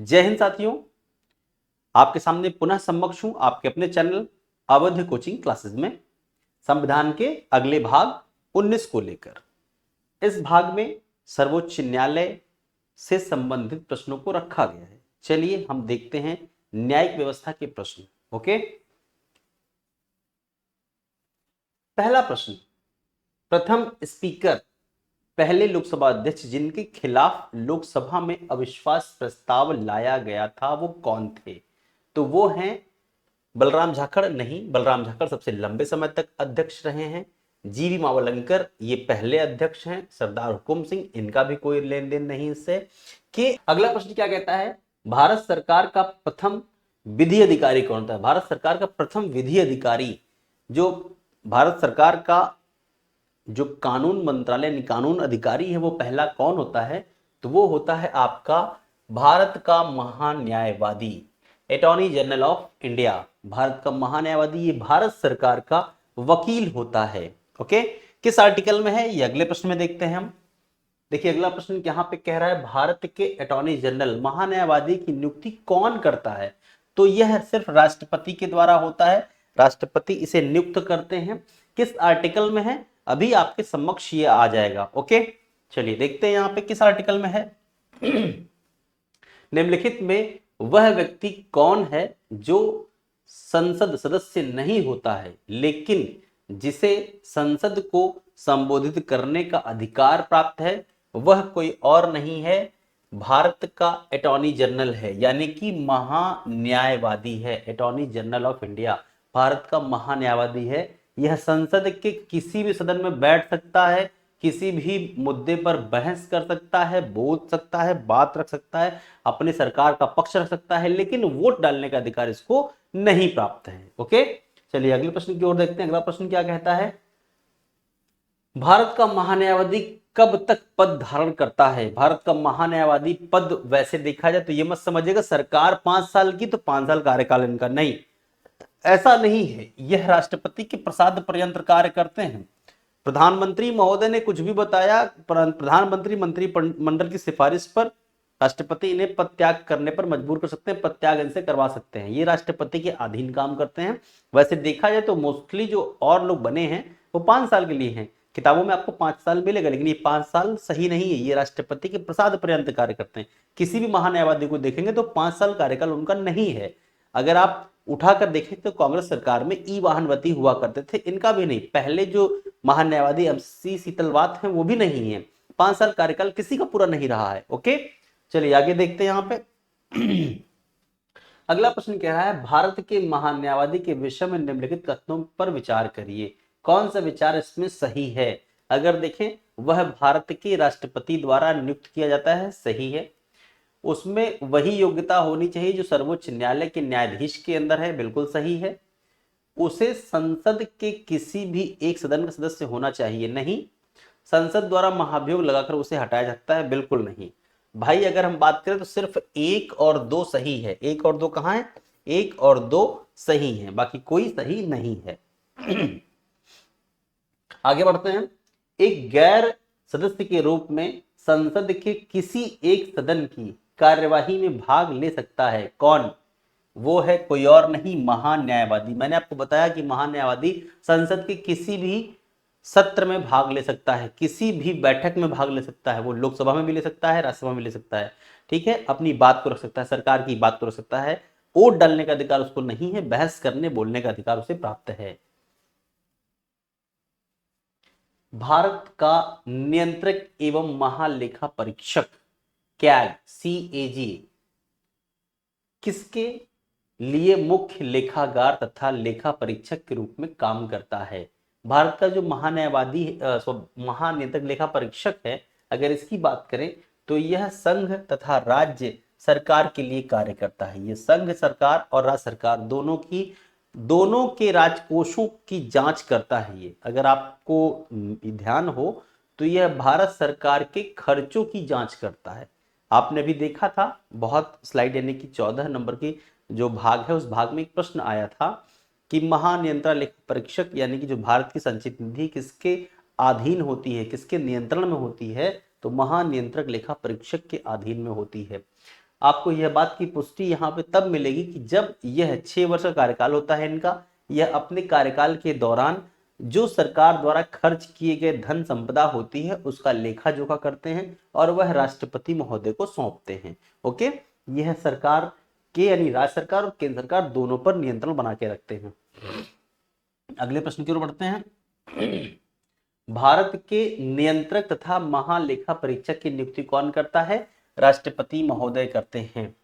जय हिंद साथियों, आपके सामने पुनः सम्मुख हूं आपके अपने चैनल अवध कोचिंग क्लासेस में संविधान के अगले भाग 19 को लेकर। इस भाग में सर्वोच्च न्यायालय से संबंधित प्रश्नों को रखा गया है। चलिए हम देखते हैं न्यायिक व्यवस्था के प्रश्न। ओके, पहला प्रश्न, प्रथम स्पीकर पहले लोकसभा अध्यक्ष जिनके खिलाफ लोकसभा में अविश्वास प्रस्ताव लाया गया था वो कौन थे? तो वो हैं बलराम झाकड़। नहीं, बलराम झाकड़ सबसे लंबे समय तक अध्यक्ष रहे हैं। जीवी मावलंकर ये पहले अध्यक्ष हैं। सरदार हुकुम सिंह, इनका भी कोई लेन देन नहीं इससे। कि अगला प्रश्न क्या कहता है, भारत सरकार का प्रथम विधि अधिकारी कौन था? भारत सरकार का प्रथम विधि अधिकारी, जो भारत सरकार का जो कानून मंत्रालय कानून अधिकारी है, वो पहला कौन होता है? तो वो होता है आपका भारत का महान्यायवादी, attorney general of India. Bharat का महान्यायवादी ये भारत सरकार का वकील होता है। ओके, किस आर्टिकल में है ये अगले प्रश्न में देखते हैं हम। देखिए अगला प्रश्न यहाँ पे कह रहा है भारत के अटॉर्नी जनरल महान्यायवादी की नियुक्ति कौन करता है? तो यह सिर्फ राष्ट्रपति के द्वारा होता है। राष्ट्रपति इसे नियुक्त करते हैं। किस आर्टिकल में है अभी आपके समक्ष ये आ जाएगा। ओके, चलिए देखते हैं यहाँ पे किस आर्टिकल में है। निम्नलिखित में वह व्यक्ति कौन है जो संसद सदस्य नहीं होता है लेकिन जिसे संसद को संबोधित करने का अधिकार प्राप्त है? वह कोई और नहीं है, भारत का अटॉर्नी जनरल है, यानी कि महान्यायवादी है। Attorney general of India Bharat का महान्यायवादी है। यह संसद के किसी भी सदन में बैठ सकता है, किसी भी मुद्दे पर बहस कर सकता है, बोल सकता है, बात रख सकता है, अपनी सरकार का पक्ष रख सकता है, लेकिन वोट डालने का अधिकार इसको नहीं प्राप्त है। ओके, चलिए अगले प्रश्न की ओर देखते हैं। अगला प्रश्न क्या कहता है, भारत का महान्यायवादी कब तक पद धारण करता है? भारत का महान्यायवादी पद वैसे देखा जाए तो ये मत समझिएगा सरकार 5 साल की तो 5 साल कार्यकाल इनका, नहीं, ऐसा नहीं है। यह राष्ट्रपति के प्रसाद पर्यंत कार्य करते हैं। प्रधानमंत्री महोदय ने कुछ भी बताया, प्रधानमंत्री मंत्रिमंडल की सिफारिश पर राष्ट्रपति इन्हें पद त्याग करने पर मजबूर कर सकते हैं, पद त्याग इनसे करवा सकते हैं। ये राष्ट्रपति के अधीन काम करते हैं। वैसे देखा जाए तो मोस्टली जो और लोग बने हैं वो 5 साल के लिए हैं। किताबों में आपको 5 साल मिलेगा, लेकिन ये 5 साल सही नहीं है। ये राष्ट्रपति के प्रसाद पर्यंत कार्य करते हैं। किसी भी महान्यायवादी को देखेंगे तो 5 साल कार्यकाल उनका नहीं है। अगर आप उठाकर देखें तो कांग्रेस सरकार में ई वाहनवती हुआ करते थे, इनका भी नहीं। पहले जो महान्यायवादी MC शीतलवात हैं वो भी नहीं है। 5 साल कार्यकाल किसी का पूरा नहीं रहा है। ओके, चलिए आगे देखते हैं यहाँ पे। अगला प्रश्न कह रहा है भारत के महान्यायवादी के विषय में निम्नलिखित कथनों पर विचार करिए, कौन सा विचार इसमें सही है? अगर देखें, वह भारत के राष्ट्रपति द्वारा नियुक्त किया जाता है, सही है। उसमें वही योग्यता होनी चाहिए जो सर्वोच्च न्यायालय के न्यायाधीश के अंदर है, बिल्कुल सही है। उसे संसद के किसी भी एक सदन का सदस्य होना चाहिए, नहीं। संसद द्वारा महाभियोग लगाकर उसे हटाया जा सकता है, बिल्कुल नहीं। भाई अगर हम बात करें तो सिर्फ 1 और 2 सही है। 1 और 2 कहां है? 1 और 2 सही है, बाकी कोई सही नहीं है। आगे बढ़ते हैं। एक गैर सदस्य के रूप में संसद के किसी एक सदन की कार्यवाही में भाग ले सकता है, कौन? वो है कोई और नहीं, महान्यायवादी। मैंने आपको बताया कि महान्यायवादी संसद के किसी भी सत्र में भाग ले सकता है, किसी भी बैठक में भाग ले सकता है। वो लोकसभा में भी ले सकता है, राज्यसभा में ले सकता है, ठीक है। अपनी बात को रख सकता है, सरकार की बात को रख सकता है। वोट डालने का अधिकार उसको नहीं है, बहस करने बोलने का अधिकार उसे प्राप्त है। भारत का नियंत्रक एवं महालेखा परीक्षक कैग CAG किसके लिए मुख्य लेखागार तथा लेखा परीक्षक के रूप में काम करता है? भारत का जो महान्यायवादी महानियंत्रक लेखा परीक्षक है, अगर इसकी बात करें तो यह संघ तथा राज्य सरकार के लिए कार्य करता है। यह संघ सरकार और राज्य सरकार दोनों के राजकोषों की जांच करता है। ये अगर आपको ध्यान हो तो यह भारत सरकार के खर्चों की जांच करता है। आपने भी देखा था बहुत स्लाइड, यानी कि 14 नंबर की जो भाग है उस भाग में एक प्रश्न आया था कि महानियंत्रण लेखा परीक्षक यानी कि जो भारत की संचित निधि किसके अधीन होती है, किसके नियंत्रण में होती है? तो महानियंत्रक लेखा परीक्षक के अधीन में होती है। आपको यह बात की पुष्टि यहाँ पे तब मिलेगी कि जब यह 6 वर्ष का कार्यकाल होता है इनका, यह अपने कार्यकाल के दौरान जो सरकार द्वारा खर्च किए गए धन संपदा होती है उसका लेखा जोखा करते हैं और वह राष्ट्रपति महोदय को सौंपते हैं। ओके, यह सरकार के यानी राज्य सरकार और केंद्र सरकार दोनों पर नियंत्रण बना के रखते हैं। अगले प्रश्न की ओर बढ़ते हैं। भारत के नियंत्रक तथा महालेखा परीक्षक की नियुक्ति कौन करता है? राष्ट्रपति महोदय करते हैं।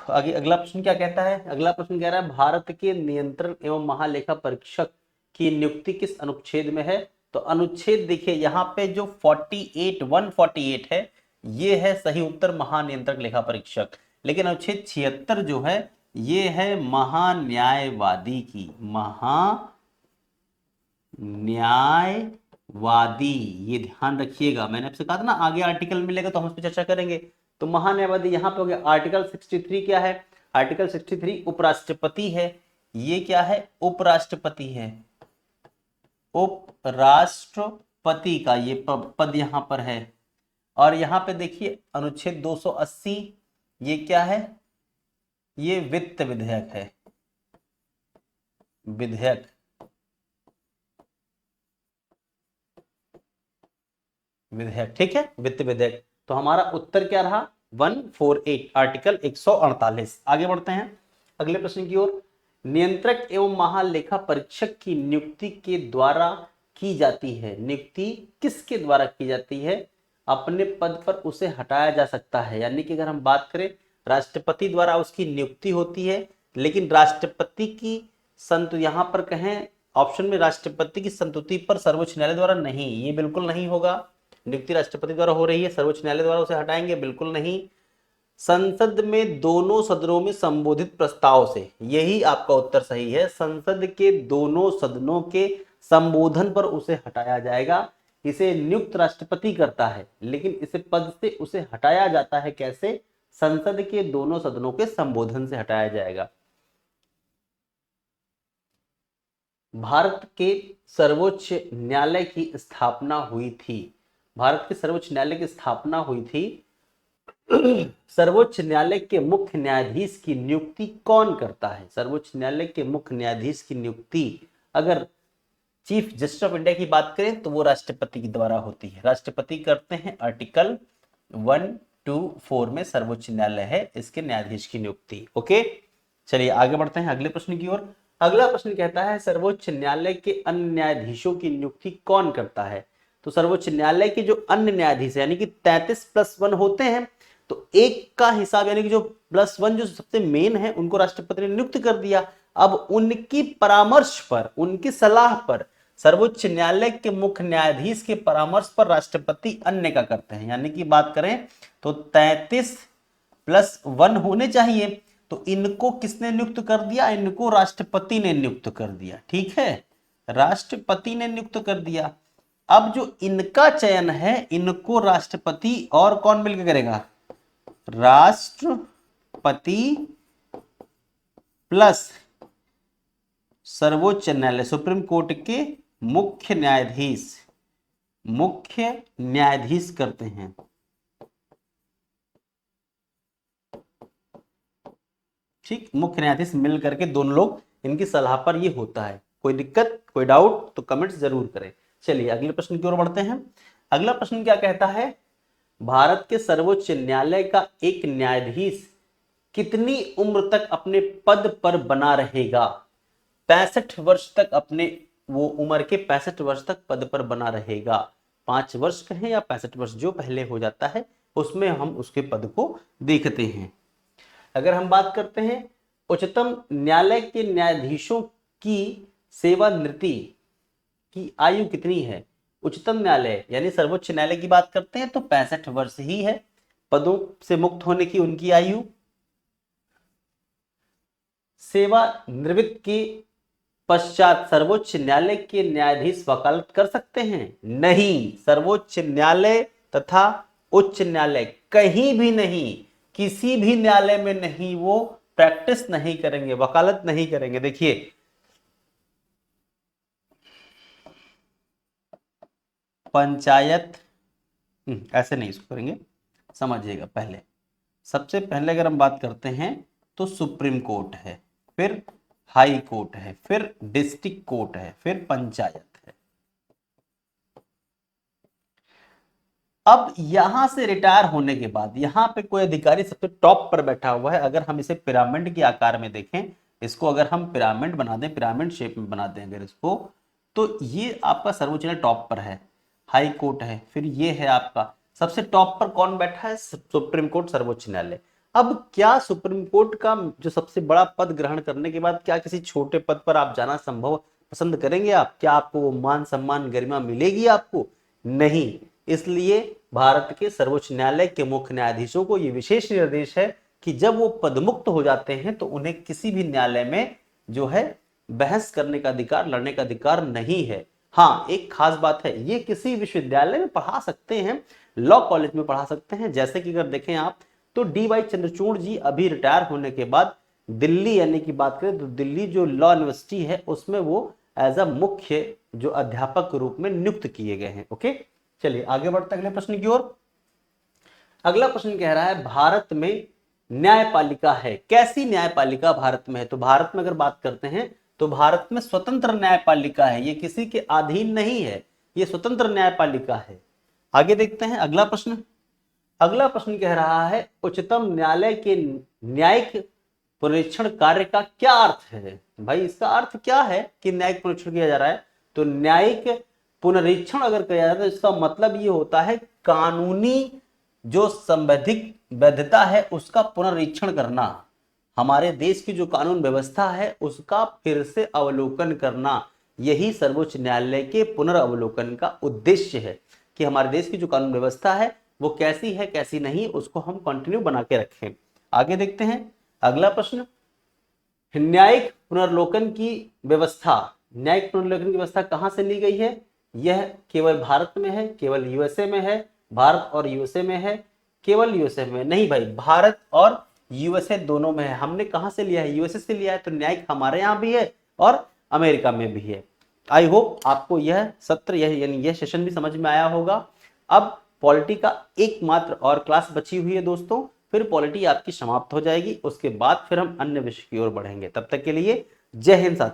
आगे अगला प्रश्न क्या कहता है? अगला प्रश्न कह रहा है भारत के नियंत्रण एवं महालेखा परीक्षक की नियुक्ति किस अनुच्छेद में है? तो अनुच्छेद देखिए यहाँ पे जो 148 है ये है सही उत्तर महानियंत्रक लेखा परीक्षक, लेकिन अनुच्छेद 76 जो है ये है महान्यायवादी की, महान्यायवादी। ये ध्यान रखिएगा, मैंने आपसे कहा था ना आगे आर्टिकल मिलेगा तो हम उस पर चर्चा करेंगे। तो महान्यायवादी यहाँ पे हो गया। आर्टिकल 63 क्या है? आर्टिकल 63 उपराष्ट्रपति है। ये क्या है? उपराष्ट्रपति है। उपराष्ट्रपति का ये पद यहां पर है। और यहां पे देखिए अनुच्छेद 280 ये क्या है? ये वित्त विधेयक है, विधेयक। विधेयक ठीक है, वित्त विधेयक। तो हमारा उत्तर क्या रहा? 148 आर्टिकल 148। आगे बढ़ते हैं अगले प्रश्न की ओर। नियंत्रक एवं महालेखा परीक्षक की नियुक्ति के द्वारा की जाती है। नियुक्ति किसके द्वारा की जाती है? अपने पद पर उसे हटाया जा सकता है, यानी कि अगर हम बात करें राष्ट्रपति द्वारा उसकी नियुक्ति होती है, लेकिन राष्ट्रपति की यहां पर कहें ऑप्शन में राष्ट्रपति की संतुति पर सर्वोच्च न्यायालय द्वारा नहीं, ये बिल्कुल नहीं होगा। नियुक्ति राष्ट्रपति द्वारा हो रही है, सर्वोच्च न्यायालय द्वारा उसे हटाएंगे? बिल्कुल नहीं। संसद में दोनों सदनों में संबोधित प्रस्ताव से, यही आपका उत्तर सही है। संसद के दोनों सदनों के संबोधन पर उसे हटाया जाएगा। इसे नियुक्त राष्ट्रपति करता है, लेकिन इसे पद से उसे हटाया जाता है कैसे? संसद के दोनों सदनों के संबोधन से हटाया जाएगा। भारत के सर्वोच्च न्यायालय की स्थापना हुई थी। भारत के सर्वोच्च न्यायालय की स्थापना हुई थी। सर्वोच्च न्यायालय के मुख्य न्यायाधीश की नियुक्ति कौन करता है? सर्वोच्च न्यायालय के मुख्य न्यायाधीश की नियुक्ति अगर चीफ जस्टिस ऑफ इंडिया की बात करें तो वो राष्ट्रपति के द्वारा होती है। राष्ट्रपति करते हैं। आर्टिकल 124 में सर्वोच्च न्यायालय है इसके न्यायाधीश की नियुक्ति। ओके, चलिए आगे बढ़ते हैं अगले प्रश्न की ओर। अगला प्रश्न कहता है सर्वोच्च न्यायालय के अन्य न्यायाधीशों की नियुक्ति कौन करता है? तो सर्वोच्च न्यायालय के जो अन्य न्यायाधीश यानी कि 33+1 होते हैं, तो एक का हिसाब यानी कि जो +1 जो सबसे मेन है उनको राष्ट्रपति ने नियुक्त कर दिया। अब उनकी परामर्श पर, उनकी सलाह पर, सर्वोच्च न्यायालय के मुख्य न्यायाधीश के परामर्श पर राष्ट्रपति अन्य का करते हैं। यानी कि बात करें तो 33+1 होने चाहिए, तो इनको किसने नियुक्त कर दिया? इनको राष्ट्रपति ने नियुक्त कर दिया। ठीक है, राष्ट्रपति ने नियुक्त कर दिया। अब जो इनका चयन है इनको राष्ट्रपति और कौन मिलकर करेगा? राष्ट्रपति प्लस सर्वोच्च न्यायालय सुप्रीम कोर्ट के मुख्य न्यायाधीश करते हैं। ठीक, मुख्य न्यायाधीश मिल करके दोनों लोग, इनकी सलाह पर ये होता है। कोई दिक्कत, कोई डाउट तो कमेंट्स जरूर करें। चलिए अगले प्रश्न की ओर बढ़ते हैं। अगला प्रश्न क्या कहता है? भारत के सर्वोच्च न्यायालय का एक न्यायाधीश कितनी उम्र तक अपने पद पर बना रहेगा? 65 वर्ष तक अपने वो उम्र के 65 वर्ष तक पद पर बना रहेगा। 5 वर्ष कहें या 65 वर्ष, जो पहले हो जाता है उसमें हम उसके पद को देखते हैं। अगर हम बात करते हैं उच्चतम न्यायालय के न्यायाधीशों की सेवानिवृत्ति की आयु कितनी है? उच्चतम न्यायालय यानी सर्वोच्च न्यायालय की बात करते हैं तो 65 वर्ष ही है पदों से मुक्त होने की उनकी आयु। सेवानिवृत्ति के पश्चात सर्वोच्च न्यायालय के न्यायाधीश वकालत कर सकते हैं? नहीं, सर्वोच्च न्यायालय तथा उच्च न्यायालय कहीं भी नहीं, किसी भी न्यायालय में नहीं, वो प्रैक्टिस नहीं करेंगे, वकालत नहीं करेंगे। देखिए पंचायत ऐसे नहीं इसको करेंगे, समझिएगा पहले। सबसे पहले अगर हम बात करते हैं तो सुप्रीम कोर्ट है, फिर हाई कोर्ट है, फिर डिस्ट्रिक्ट कोर्ट है, फिर पंचायत है। अब यहां से रिटायर होने के बाद यहां पे कोई अधिकारी सबसे टॉप पर बैठा हुआ है। अगर हम इसे पिरामिड के आकार में देखें, इसको अगर हम पिरामिड बना दें, पिरामिड शेप में बना दें अगर इसको, तो ये आपका सर्वोच्च न्यायालय टॉप पर है, हाई कोर्ट है, फिर ये है आपका सबसे टॉप पर कौन बैठा है, सुप्रीम कोर्ट, सर्वोच्च न्यायालय। अब क्या सुप्रीम कोर्ट का जो सबसे बड़ा पद ग्रहण करने के बाद क्या किसी छोटे पद पर आप जाना संभव पसंद करेंगे आप? क्या आपको वो मान सम्मान गरिमा मिलेगी आपको? नहीं। इसलिए भारत के सर्वोच्च न्यायालय के मुख्य न्यायाधीशों को यह विशेष निर्देश है कि जब वो पदमुक्त हो जाते हैं तो उन्हें किसी भी न्यायालय में जो है बहस करने का अधिकार, लड़ने का अधिकार नहीं है। हाँ, एक खास बात है, ये किसी विश्वविद्यालय में पढ़ा सकते हैं, लॉ कॉलेज में पढ़ा सकते हैं। जैसे कि अगर देखें आप तो डी वाई चंद्रचूड़ जी अभी रिटायर होने के बाद दिल्ली यानी कि बात करें तो दिल्ली जो लॉ यूनिवर्सिटी है उसमें वो एज अ मुख्य जो अध्यापक के रूप में नियुक्त किए गए हैं। ओके, चलिए आगे बढ़ते अगले प्रश्न की ओर। अगला प्रश्न कह रहा है भारत में न्यायपालिका है, कैसी न्यायपालिका भारत में है? तो भारत में अगर बात करते हैं तो भारत में स्वतंत्र न्यायपालिका है, ये किसी के अधीन नहीं है, ये स्वतंत्र न्यायपालिका है। आगे देखते हैं अगला प्रश्न। अगला प्रश्न कह रहा है उच्चतम न्यायालय के न्यायिक पुनरीक्षण कार्य का क्या अर्थ है? भाई इसका अर्थ क्या है कि न्यायिक पुनरीक्षण किया जा रहा है? तो न्यायिक पुनरीक्षण अगर किया जाता है तो इसका मतलब ये होता है कानूनी जो संवैधिक वैधता है उसका पुनरीक्षण करना, हमारे देश की जो कानून व्यवस्था है उसका फिर से अवलोकन करना। यही सर्वोच्च न्यायालय के पुनर्अवलोकन का उद्देश्य है कि हमारे देश की जो कानून व्यवस्था है वो कैसी है कैसी नहीं, उसको हम कंटिन्यू बना के रखें। आगे देखते हैं अगला प्रश्न। न्यायिक पुनर्लोकन की व्यवस्था, न्यायिक पुनर्लोकन की व्यवस्था कहां से ली गई है? यह केवल भारत में है, केवल यूएसए में है? भारत और यूएसए में है? केवल यूएसए में नहीं भाई, भारत और यूएसए दोनों में है। हमने कहां से लिया है? यूएसए से लिया है। तो न्यायिक हमारे यहां भी है और अमेरिका में भी है। आई होप आपको यह सत्र यानी यह सेशन भी समझ में आया होगा। अब पॉलिटी का एकमात्र और क्लास बची हुई है दोस्तों, फिर पॉलिटी आपकी समाप्त हो जाएगी। उसके बाद फिर हम अन्य विषय की ओर बढ़ेंगे। तब तक के लिए जय हिंद साथियों।